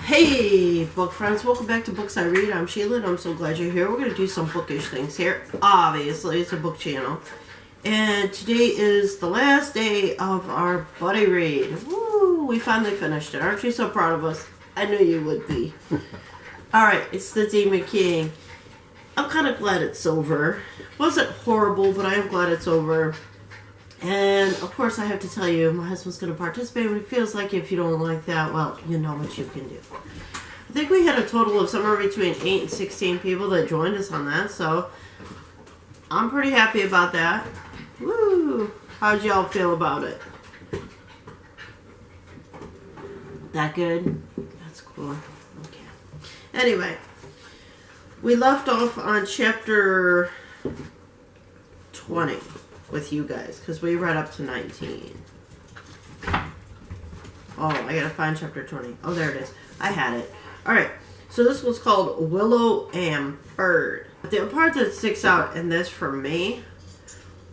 Hey, book friends, welcome back to Books I Read. I'm Sheila, and I'm so glad you're here. We're going to do some bookish things here. Obviously, it's a book channel. And today is the last day of our buddy read. Woo, we finally finished it. Aren't you so proud of us? I knew you would be. Alright, it's The Demon King. I'm kind of glad it's over. It wasn't horrible, but I am glad it's over. And, of course, I have to tell you, my husband's going to participate, but it feels like if you don't like that, well, you know what you can do. I think we had a total of somewhere between 8 and 16 people that joined us on that, so I'm pretty happy about that. Woo! How'd y'all feel about it? That good? That's cool. Okay. Anyway, we left off on chapter 20. With you guys, because we read up to 19. Oh, I gotta find chapter 20. Oh, there it is. I had it. Alright, so this was called Willow and Bird. The part that sticks out in this for me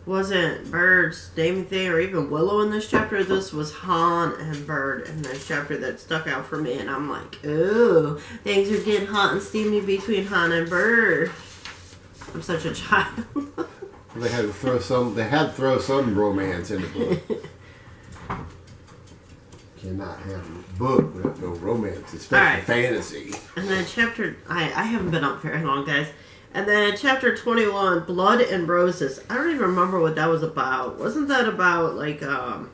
wasn't Bird's naming thing or even Willow in this chapter. This was Han and Bird in this chapter that stuck out for me, and I'm like, ooh, things are getting hot and steamy between Han and Bird. I'm such a child. They had to throw some. They had to throw some romance in the book. Cannot have a book with no romance, especially fantasy. And then chapter, I haven't been up very long, guys. And then chapter 21, Blood and Roses. I don't even remember what that was about. Wasn't that about like I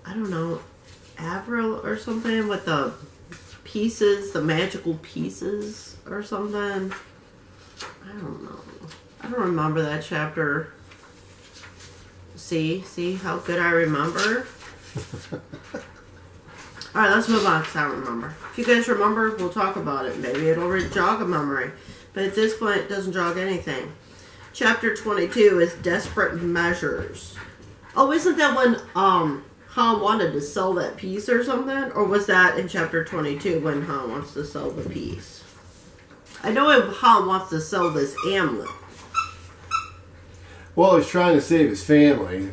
don't know, Avril or something with the pieces, the magical pieces or something? I don't know. I don't remember that chapter. See how good I remember? Alright, let's move on because I don't remember. If you guys remember, we'll talk about it. Maybe it'll jog a memory. But at this point, it doesn't jog anything. Chapter 22 is Desperate Measures. Oh, isn't that when Han wanted to sell that piece or something? Or was that in chapter 22 when Han wants to sell the piece? I know Han wants to sell this amulet. Well, he's trying to save his family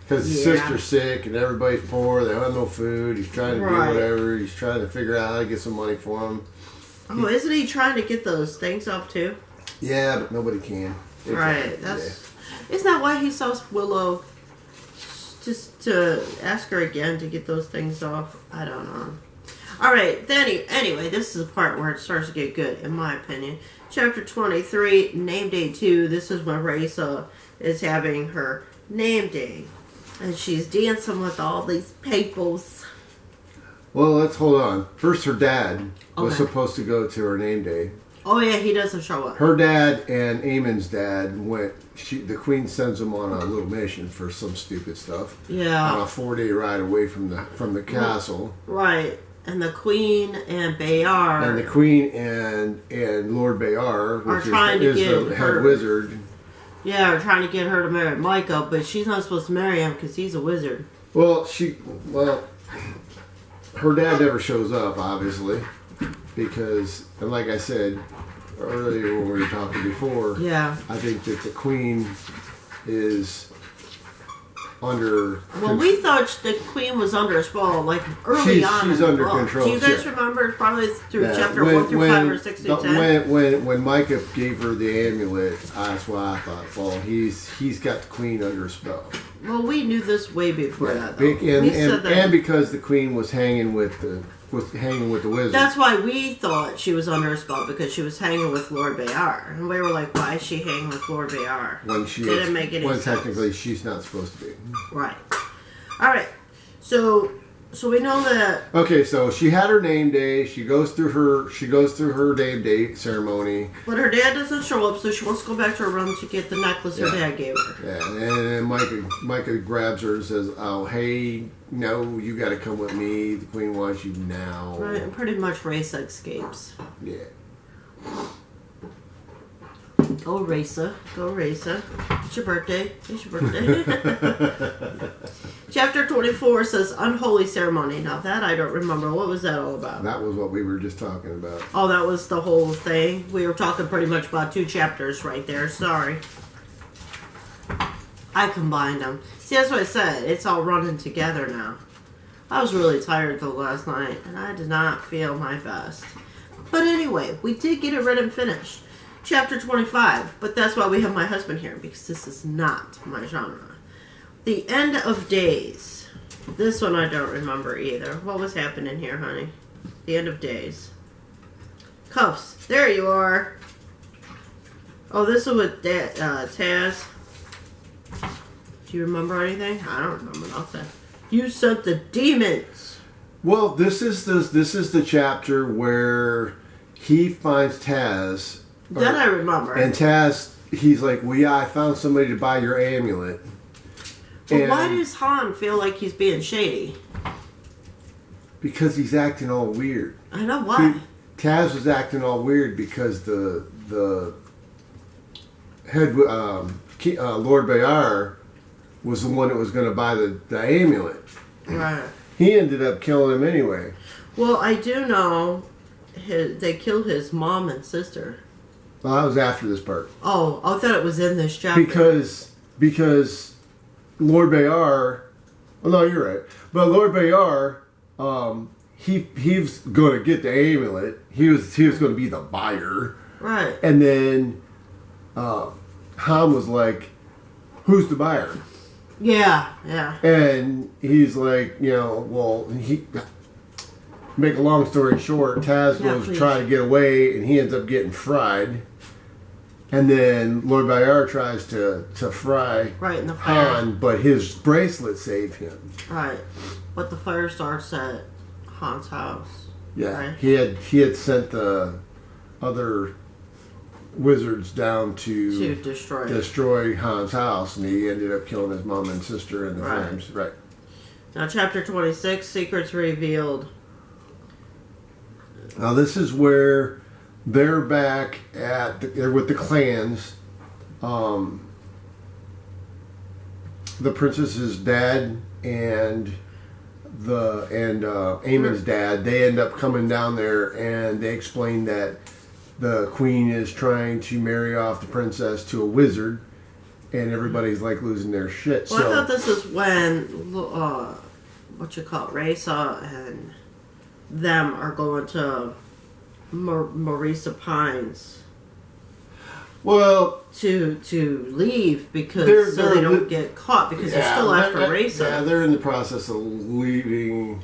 because his sister's sick and everybody's poor. They have no food. He's trying to do whatever. He's trying to figure out how to get some money for them. Oh, isn't he trying to get those things off too? Yeah, but nobody can. Right. Isn't that why he sells Willow? Just to ask her again to get those things off? I don't know. Alright, anyway, this is the part where it starts to get good, in my opinion. Chapter 23, Name Day 2. This is when Raisa is having her name day. And she's dancing with all these peoples. Well, let's hold on. First, her dad was supposed to go to her name day. Oh, yeah, he doesn't show up. Her dad and Eamon's dad went. The queen sends them on a little mission for some stupid stuff. Yeah. On a 4-day ride away from the castle. Right. And the Queen and Bayard. And the Queen and Lord Bayard, which is the head wizard. Yeah, are trying to get her to marry Micah, but she's not supposed to marry him because he's a wizard. Well, her dad never shows up, obviously, because, and like I said earlier when we were talking before, I think that the Queen is under. Well, we thought the Queen was under a spell, like early on. She's under control. Do you guys remember? Probably through chapter 1 through 5 or 6 through 10. When Micah gave her the amulet, that's why I thought, well, he's got the Queen under a spell. Well, we knew this way before that. And because the Queen was hanging with the wizard. That's why we thought she was under a spell, because she was hanging with Lord Bayard. And we were like, why is she hanging with Lord Bayard? Didn't make any sense. Technically she's not supposed to be. Right. Alright. So we know that. Okay, so she had her name day. She goes through her name day ceremony. But her dad doesn't show up, so she wants to go back to her room to get the necklace her dad gave her. Yeah, and then Micah grabs her and says, "Oh, hey, no, you got to come with me. The Queen wants you now." Right, and pretty much Raisa escapes. Yeah. Go Raisa. Go Raisa. It's your birthday. It's your birthday. Chapter 24 says Unholy Ceremony. Now that I don't remember. What was that all about? That was what we were just talking about. Oh, that was the whole thing? We were talking pretty much about 2 chapters right there. Sorry. I combined them. See, that's what I said. It's all running together now. I was really tired though last night, and I did not feel my best. But anyway, we did get it read and finished. Chapter 25, but that's why we have my husband here, because this is not my genre. The End of Days. This one I don't remember either. What was happening here, honey? The End of Days. Cuffs. There you are. Oh, this is with Taz. Do you remember anything? I don't remember nothing. You sent the demons. Well, this is the chapter where he finds Taz. That I remember. And Taz, he's like, well, yeah, I found somebody to buy your amulet. Well, why does Han feel like he's being shady? Because he's acting all weird. I know why. Taz was acting all weird because the head Lord Bayar was the one that was going to buy the amulet. Right. He ended up killing him anyway. Well, I do know they killed his mom and sister. Well, that was after this part. Oh, I thought it was in this chapter. Because Lord Bayar... Well, no, you're right. But Lord Bayar, he was going to get the amulet. He was going to be the buyer. Right. And then Han was like, who's the buyer? Yeah. And he's like, make a long story short, Taz goes to try to get away, and he ends up getting fried. And then Lord Bayar tries to fry in the fire. Han, but his bracelet saved him. Right. But the fire starts at Han's house. Yeah. Right? He had sent the other wizards down to destroy Han's house, and he ended up killing his mom and sister in the flames. Right. Now, chapter 26, Secrets Revealed. Now, this is where they're back they're with the clans. The princess's dad and Aemon's dad, they end up coming down there, and they explain that the queen is trying to marry off the princess to a wizard, and everybody's like losing their shit. Well, I thought this is when Raisa and them are going to Marisa Pines. Well, to leave because so they don't get caught because they're still after Raisa. Yeah, they're in the process of leaving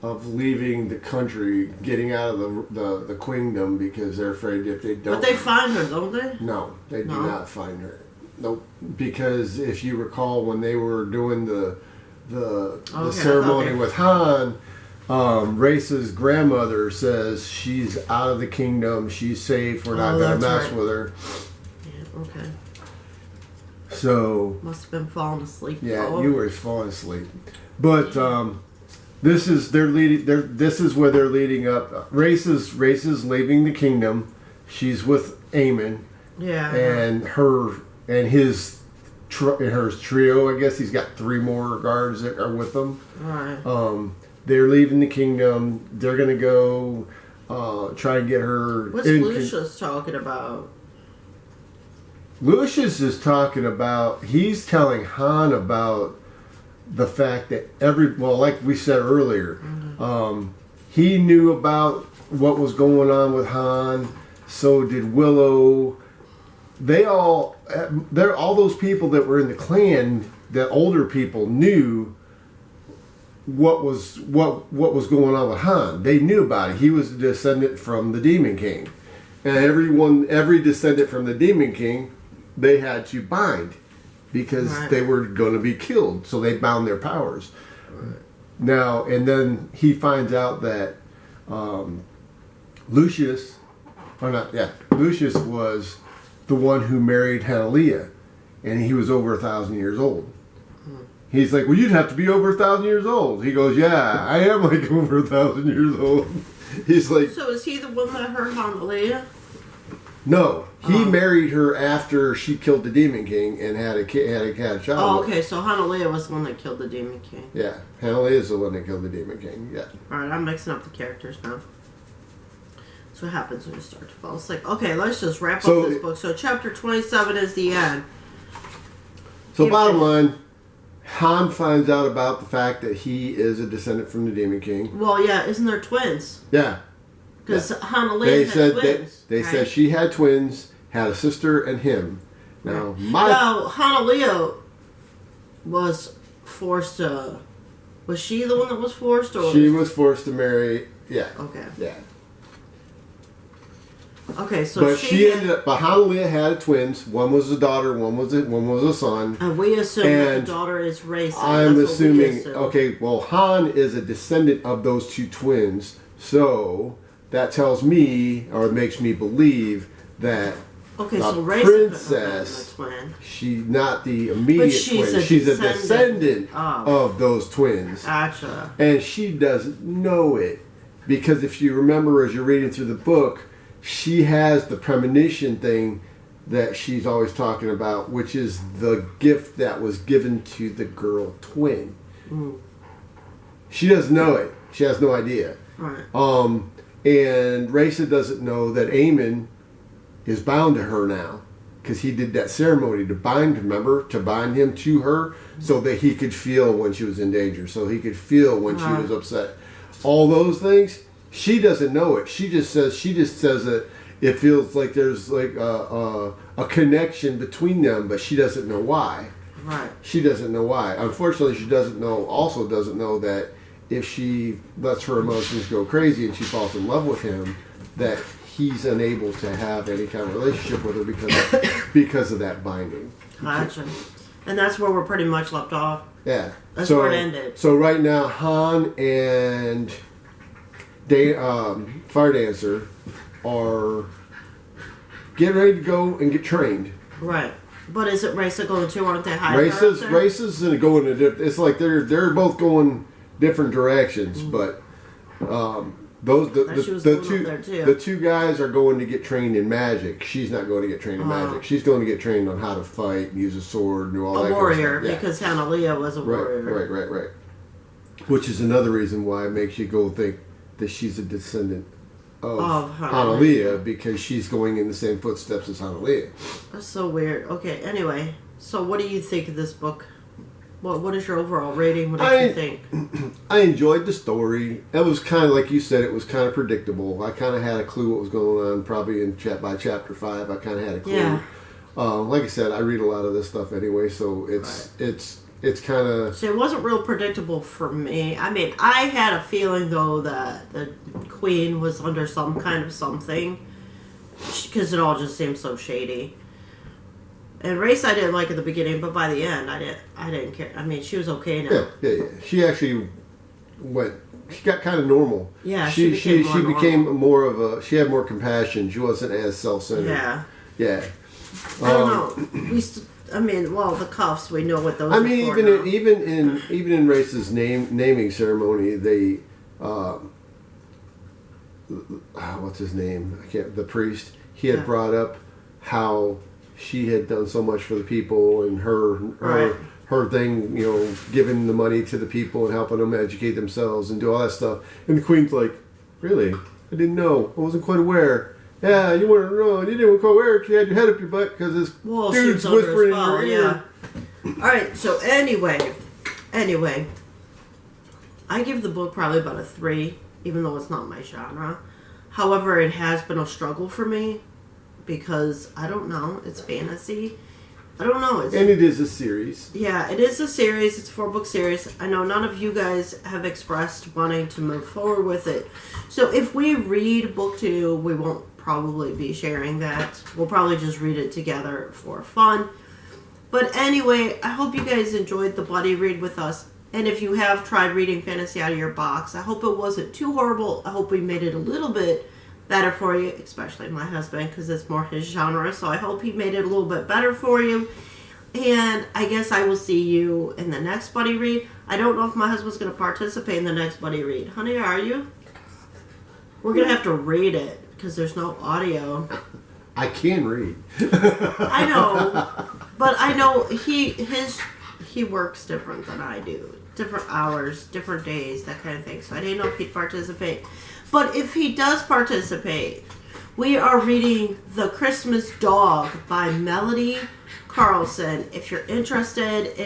the country, getting out of the queendom because they're afraid if they don't. But they find her, don't they? No, they do not find her. Nope. Because if you recall, when they were doing the ceremony with Han, Raisa's grandmother says she's out of the kingdom. She's safe. We're not going to mess with her. Yeah. Okay. So must have been falling asleep. Yeah, you were falling asleep. But this is This is where they're leading up. Raisa's leaving the kingdom. She's with Aemon. Yeah. And his trio. I guess he's got 3 more guards that are with them. Right. They're leaving the kingdom. They're gonna go try and get her. What's Lucius talking about? Lucius is talking about. He's telling Han about the fact that like we said earlier, he knew about what was going on with Han. So did Willow. All those people that were in the clan, that older people knew what was going on with Han. They knew about it. He was a descendant from the Demon King, and every descendant from the Demon King, they had to bind because they were going to be killed. So they bound their powers. Right. Now, and then he finds out that Lucius was the one who married Hanalea, and he was over 1,000 years old. He's like, well, you'd have to be over 1,000 years old. He goes, yeah, I am like over 1,000 years old. He's like, so is he the one that hurt Hanalea? No, he married her after she killed the Demon King and had a child. Oh, okay, so Hanalea was the one that killed the Demon King. Yeah, Hanalea is the one that killed the Demon King. Yeah. All right, I'm mixing up the characters now. That's what happens when you start to fall asleep. Okay, let's just wrap up this book. So chapter 27 is the end. So bottom line, Han finds out about the fact that he is a descendant from the Demon King. Well, yeah, isn't there twins? Yeah. Because Han and Leia had twins. They said she had twins, had a sister and him. Now, Han and Leia was forced to... Was she the one that was forced? Or she was forced to marry... Yeah. Okay. Yeah. Okay, so but she ended up. But Han and Leia had twins. One was a daughter. One was a son. And we assume that the daughter is racist. I'm assuming. Okay, well, Han is a descendant of those two twins, so that tells me, or makes me believe that. Okay, the so princess, she's not the immediate twin. She's a descendant of those twins. Gotcha. And she doesn't know it. Because if you remember as you're reading through the book, she has the premonition thing that she's always talking about, which is the gift that was given to the girl twin. Mm. She doesn't know it. She has no idea. Right. And Raisa doesn't know that Aemon is bound to her now, because he did that ceremony to bind him to her, so that he could feel when she was in danger, so he could feel when she was upset. All those things, she doesn't know it. She just says that it feels like there's like a connection between them, but she doesn't know why. Right. She doesn't know why. Unfortunately, she doesn't know that if she lets her emotions go crazy and she falls in love with him, that he's unable to have any kind of relationship with her because of that binding. Gotcha. And that's where we're pretty much left off. Yeah. That's where it ended. So right now, Han and Fire Dancer are getting ready to go and get trained. Right. But is it Raisa going too? Aren't they higher? Raisa's going to it's like they're both going different directions, but the two guys are going to get trained in magic. She's not going to get trained in magic. She's going to get trained on how to fight, and use a sword, and do all that. A warrior, kind of stuff. because Hannah Leah was a warrior. Right. Which is another reason why it makes you go think that she's a descendant of Hanalea, because she's going in the same footsteps as Hanalea. That's so weird. Okay, anyway, so what do you think of this book? What is your overall rating? What did you think? I enjoyed the story. It was kind of, like you said, it was kind of predictable. I kind of had a clue what was going on, probably by chapter 5. I kind of had a clue. Yeah. Like I said, I read a lot of this stuff anyway, so it's kind of... So it wasn't real predictable for me. I mean, I had a feeling, though, that the queen was under some kind of something, because it all just seemed so shady. And Race I didn't like at the beginning, but by the end, I didn't care. I mean, she was okay now. Yeah. She actually she got kind of normal. Yeah, she became more of a... She had more compassion. She wasn't as self-centered. Yeah. I don't know. The cuffs, we know what those are. I mean, even in Race's naming ceremony, they what's his name? The priest. He had brought up how she had done so much for the people, and her thing, giving the money to the people and helping them educate themselves and do all that stuff. And the queen's like, really? I didn't know. I wasn't quite aware. Yeah, you weren't wrong. You didn't quite aware because you had your head up your butt because this dude's whispering in your ear. All right. So anyway, I give the book probably about a 3, even though it's not my genre. However, it has been a struggle for me because I don't know. It's fantasy. I don't know. And it is a series. Yeah, it is a series. It's a 4-book series. I know none of you guys have expressed wanting to move forward with it. So if we read book 2, we won't probably be sharing that. We'll probably just read it together for fun. But anyway, I hope you guys enjoyed the buddy read with us. And if you have tried reading fantasy out of your box, I hope it wasn't too horrible. I hope we made it a little bit better for you, especially my husband, because it's more his genre. So I hope he made it a little bit better for you. And I guess I will see you in the next buddy read. I don't know if my husband's going to participate in the next buddy read. Honey, are you? We're going to have to read it because there's no audio. I can read. I know. But I know he works different than I do. Different hours, different days, that kind of thing. So I didn't know if he'd participate. But if he does participate, we are reading The Christmas Dog by Melody Carlson. If you're interested,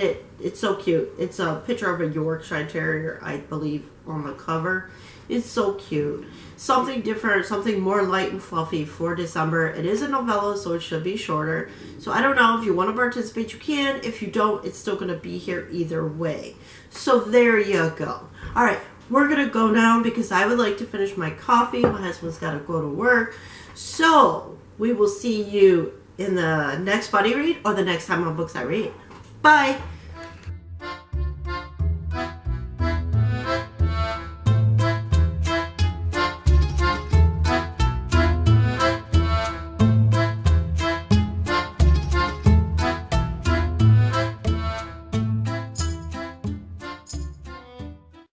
It's so cute. It's a picture of a Yorkshire Terrier, I believe, on the cover. It's so cute. Something different, something more light and fluffy for December. It is a novella, so it should be shorter. So I don't know. If you want to participate, you can. If you don't, it's still going to be here either way. So there you go. All right, we're going to go now because I would like to finish my coffee. My husband's got to go to work. So we will see you in the next Buddy Read or the next time on Books I Read. Bye.